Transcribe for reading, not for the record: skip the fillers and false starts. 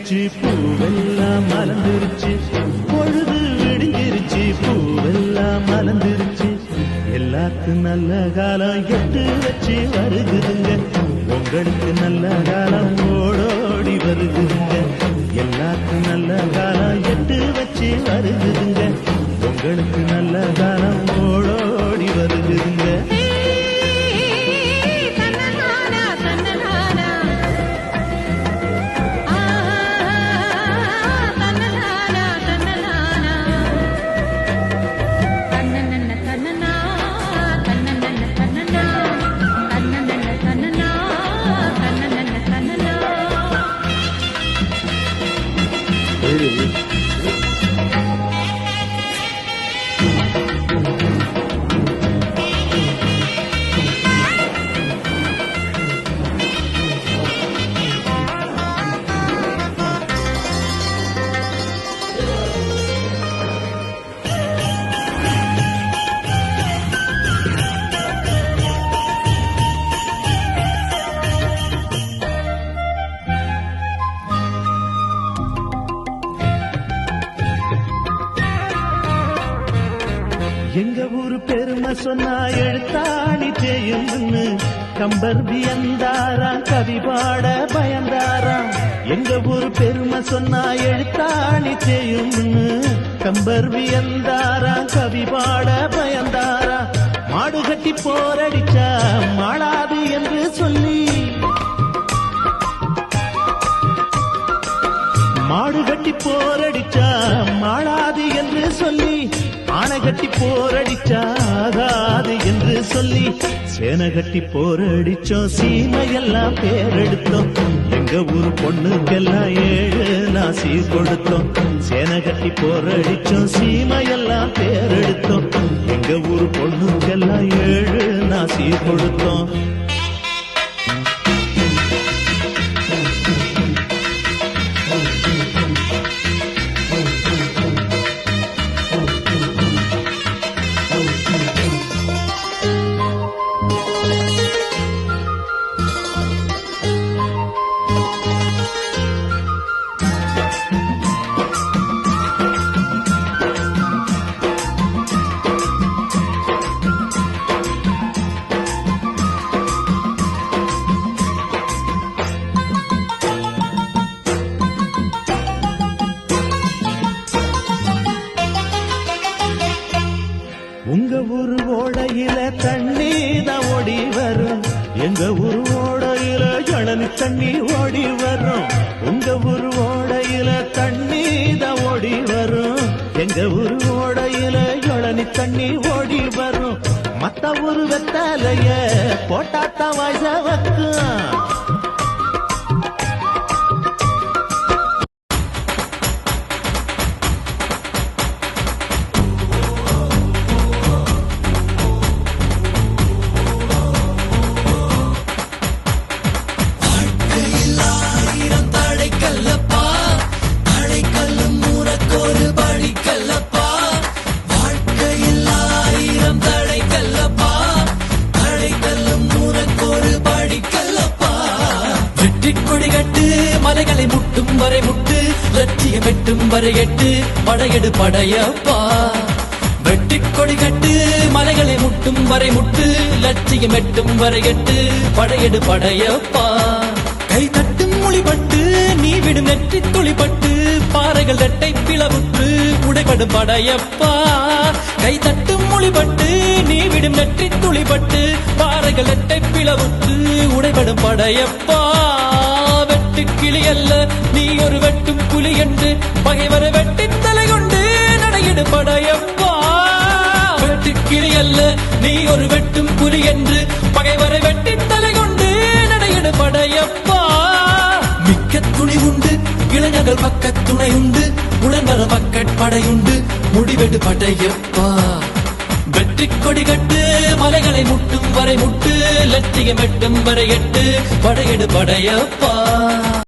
விடிஞ்சிருச்சு பூவெல்லாம் மலர்ந்துருச்சு, பொழுது விடிஞ்சிருச்சு பூவெல்லாம் மலர்ந்துருச்சு. எல்லாத்துக்கும் நல்ல காலம் எட்டு வச்சு வருகுதுங்க, உங்களுக்கு நல்ல காலம் ஓடோடி வருகுதுங்க. எல்லாத்துக்கும் நல்ல காலம் எட்டு வச்சு வருகுதுங்க, உங்களுக்கு நல்ல காலம் ஓடோடி வருகுதுங்க. எங்க ஊரு பெருமை சொன்னா எழுத்தாணி செய்யும்னு கம்பர் வியந்தாராம், கவி பாட பயந்தாராம். எங்க ஊரு பெருமை சொன்னா எழுத்தாணி செய்யும்னு கம்பர் வியந்தாராம், கவி பாட பயந்தாராம். மாடு கட்டி போரடிச்சா மாளாது என்று சொல்லி, மாடு கட்டி போரடிச்சா மாளாது என்று சொல்லி, ஆனை கட்டி போரடிச்சாகாது என்று சொல்லி, சேனை கட்டி போரடிச்சோம் சீமையெல்லாம் பேரெடுத்தோம். எங்க ஊரு பொண்ணுக்கெல்லாம் 7 நாசி கொடுத்தோம். சேனை கட்டி போரடிச்சோம் சீமையெல்லாம் பேரெடுத்தோம். எங்க ஊரு பொண்ணுக்கெல்லாம் 7 நாசி கொடுத்தோம். உங்க ஊரு ஓடையில தண்ணி தான் ஓடி வரும், எங்க ஊரு ஓடையில ஜனனி தண்ணி ஓடி வரும். உங்க ஊரு ஓடையில தண்ணி தான் ஓடி வரும், எங்க ஊரு ஓடையில ஜனனி தண்ணி ஓடி வரும். மத்த ஊரு வெத்தாலைய போட்டாத்தான் வாய்ஸ வைக்கும். மலைகளை முட்டும் வரை முட்டு, லட்சியம் வெட்டும் வரை எட்டு, படையெடு படையப்பா. வெட்டிக் கொடி கட்டு மலைகளை முட்டும் வரை முட்டு, லட்சியம் வெட்டும் வரை எட்டு, படையெடு படையப்பா. கை தட்டும் மொழிபட்டு நீ விடும் நெற்றி துளிப்பட்டு, பாறைகள் ரெட்டை பிளவுற்று உடைபடும் படையப்பா. கை தட்டும் மொழிபட்டு நீ விடும் நெற்றி துளிப்பட்டு, பாறைகள் ரெட்டை பிளவுற்று உடைபடும் படையப்பா. கிளி அல்ல நீ ஒரு வெட்டும் புலி என்று, பகைவரை வெட்டி தலை கொண்டு நடையிடு படையப்பா. வெட்டு கிளி அல்ல நீ ஒரு வெட்டும் புலி என்று, பகைவரை வெட்டி தலை கொண்டு நடையிடு படையப்பா. மிக்க துணி உண்டு இளைஞர்கள் பக்க துணை உண்டு, உடன்வர மக்கட்படையுண்டு முடிவெடு படையப்பா. வெற்றி கொடி கட்டு மலைகளை முட்டும் வரை முட்டு, லட்சியம் வெட்டும் வரை எட்டு, படையெடு படையப்பா.